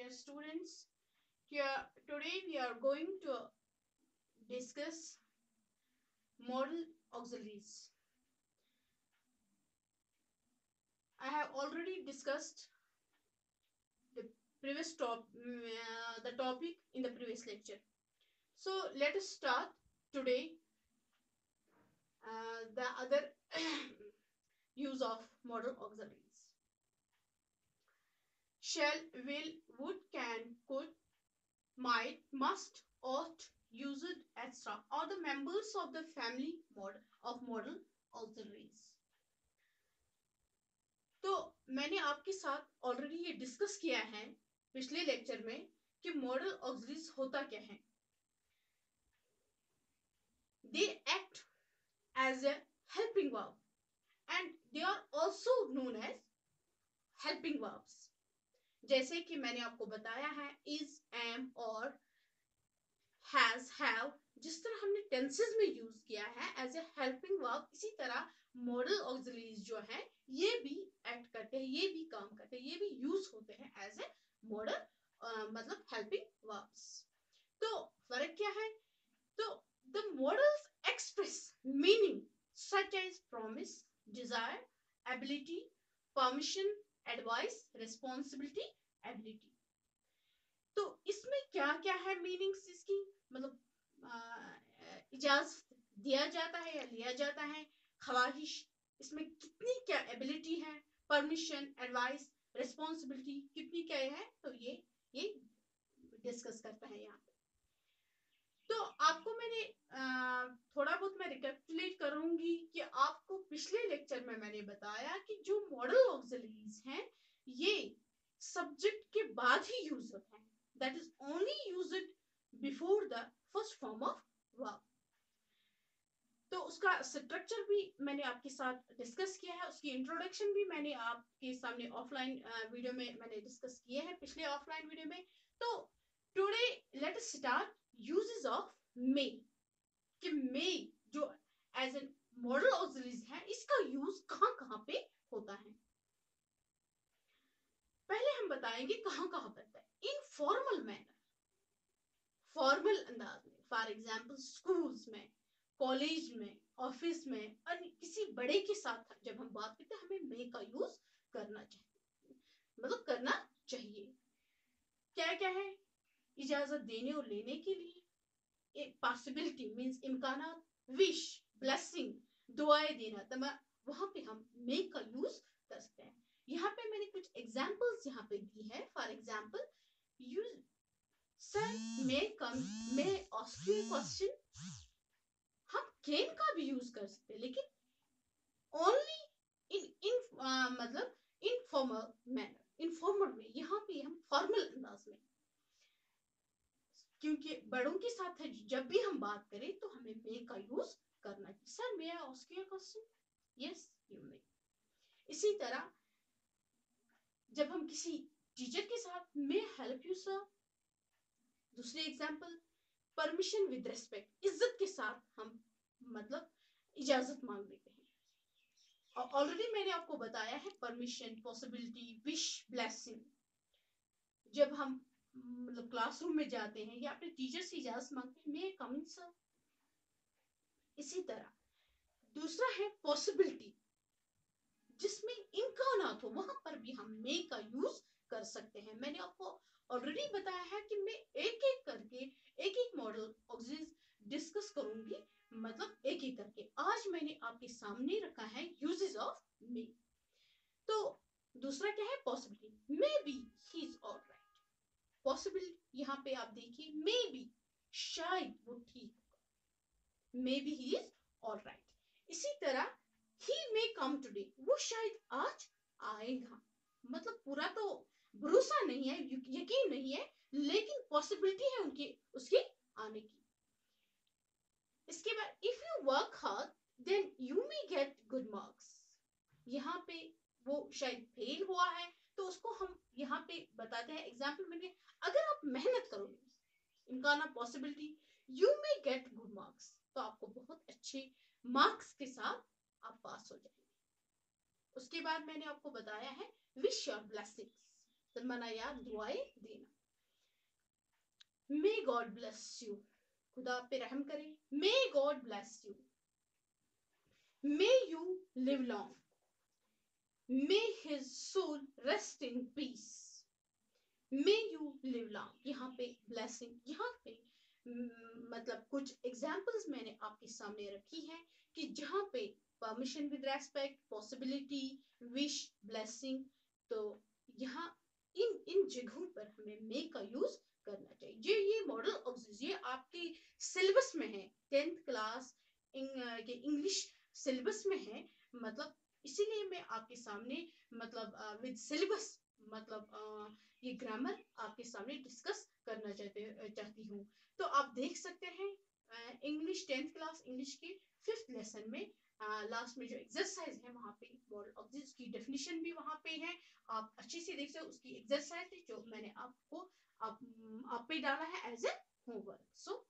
dear students. Today we are going to discuss model auxiliaries. I have already discussed the the topic in the previous lecture. So let us start today the other use of model auxiliaries. Shall, will, would, can, could, might, must, ought, used, etc. are the members of the family of model auxiliaries. तो मैंने आपके साथ already ये discuss किया है पिछले lecture में कि मॉडल ऑक्सिलरीज होता क्या है. They act as a helping verb and they are also known as helping verbs. जैसे कि मैंने आपको बताया है इज, एम और हैज, हैव, जिस तरह हमने टेंसेस में यूज किया है एज ए हेल्पिंग वर्ब, इसी तरह मॉडल ऑक्सिलरीज जो है ये भी एक्ट करते हैं, ये भी काम करते हैं, ये भी यूज होते हैं एज ए मॉडल मतलब हेल्पिंग वर्ब्स. तो फर्क क्या है? तो the modals express meaning such as promise, desire, ability, permission, advice, responsibility, ability. तो इसमें क्या क्या है मीनिंग्स इसकी, मतलब इजाजत दिया जाता है या लिया जाता है, ख्वाहिश, इसमें कितनी क्या एबिलिटी है, परमिशन, एडवाइस, रिस्पॉन्सिबिलिटी कितनी क्या है, तो ये डिस्कस करता है यहाँ पे. तो आपको मैंने थोड़ा बहुत मैं रिकैपिटुलेट करूंगी कि आपको पिछले लेक्चर में मैंने बताया कि जो मॉडल ऑक्सिलरीज हैं ये सब्जेक्ट के बाद ही यूज होते हैं. That is only used before the first form of verb. तो उसका स्ट्रक्चर भी मैंने आपके साथ डिस्कस किया है, उसकी इंट्रोडक्शन भी मैंने आपके सामने ऑफलाइन वीडियो में मैंने डिस्कस किए हैं पिछले ऑफलाइन वीडियो में. तो today let us start uses of May. कि मे जो एज एन मॉडल ऑक्सिलरीज है इसका यूज कहां पे होता है. पहले हम बताएंगे कहां करता है. इन फॉर्मल मैनर, फॉर्मल अंदाज में, फॉर एग्जांपल स्कूल्स में, कॉलेज में, ऑफिस में और किसी बड़े के साथ जब हम बात करते हैं हमें मे का यूज करना चाहिए, मतलब करना चाहिए. क्या क्या है? इजाजत देने और लेने के लिए, एक पॉसिबिलिटी मींस इम्कानात, विश, ब्लेसिंग, दुआएं देना, तब वहां पे हम मे का यूज कर सकते हैं. यहाँ पे मैंने कुछ एग्जांपल्स यहाँ पे दी है. For example, you sir may come, may ask you question. हम कैन का भी यूज कर सकते हैं लेकिन ओनली इन मतलब इनफॉर्मल मैनर, इनफॉर्मल में. यहाँ पे हम फॉर्मल अंदाज में, क्योंकि बड़ों के साथ जब भी हम बात करें तो हमें मे का यूज करना चाहिए. Sir may I ask you a question? Yes you may. इसी तरह जब हम किसी टीचर के साथ मे हेल्प यू सर. दूसरे एग्जांपल, परमिशन विद रिस्पेक्ट, इज्जत के साथ हम मतलब इजाजत मांग लेते हैं. और ऑलरेडी मैंने आपको बताया है परमिशन, पॉसिबिलिटी, विश, ब्लेसिंग. जब हम मतलब क्लासरूम में जाते हैं या अपने टीचर से इजाजत मांगते हैं, मे कम इन सर. इसी तरह दूसरा है पॉसिबिलिटी, जिसमें इम्कानात हो, वहां पर भी हम मे का यूज कर सकते हैं. मैंने आपको ऑलरेडी बताया है कि मैं एक एक करके एक एक मॉडल ऑक्सिलरीज डिस्कस करूंगी, मतलब एक एक करके. आज मैंने आपके सामने रखा है यूजेस ऑफ मे. तो दूसरा क्या है? Possibility. May be he is alright. Possibility यहाँ पे आप देखिए, मे बी शायद वो ठीक होगा, may be he is alright. इसी तरह ही मे कम टुडे, वो शायद आज आएगा. मतलब पूरा तो भरोसा नहीं है, यकीन नहीं है, लेकिन पॉसिबिलिटी है उनकी उसके आने की. इसके बाद if you work hard then you may get good marks. यहाँ पे वो शायद फेल हुआ है तो उसको हम यहाँ पे बताते हैं एग्जाम्पल में, अगर आप मेहनत करोगे, इम्कान possibility, you may get good marks, तो आपको बहुत अच्छे मार्क्स के साथ आप पास हो जाएंगे. उसके बाद मैंने आपको बताया है विश और ब्लेसिंग्स, तमन्ना या दुआएं देना. मे गॉड ब्लेस यू, खुदा आप पे रहम करे। May God bless you, may you live long, may his soul rest in peace, may you live long. यहाँ पे ब्लेसिंग, यहाँ पे मतलब कुछ एग्जाम्पल्स मैंने आपके सामने रखी है कि जहाँ पे permission with respect, possibility, wish, blessing, तो यहाँ इन इन जगहों पर हमें मे का यूज करना चाहिए। ये मॉडल ऑक्सिलरी आपके सिलेबस में है, 10th क्लास के इंग्लिश सिलेबस में है। मतलब इसीलिए मैं आपके सामने मतलब विद सिलेबस मतलब ये ग्रामर आपके सामने डिस्कस करना चाहती हूँ। तो आप देख सकते हैं इंग्लिश 10th क्लास इंग्लिश के 5th लेसन में लास्ट में जो एक्सरसाइज है वहां पे मॉडल ऑब्जेक्ट्स की डेफिनेशन भी वहां पे है। आप अच्छे से देख सकते हो, उसकी एक्सरसाइज जो मैंने आपको आप पे डाला है एज ए होमवर्क। सो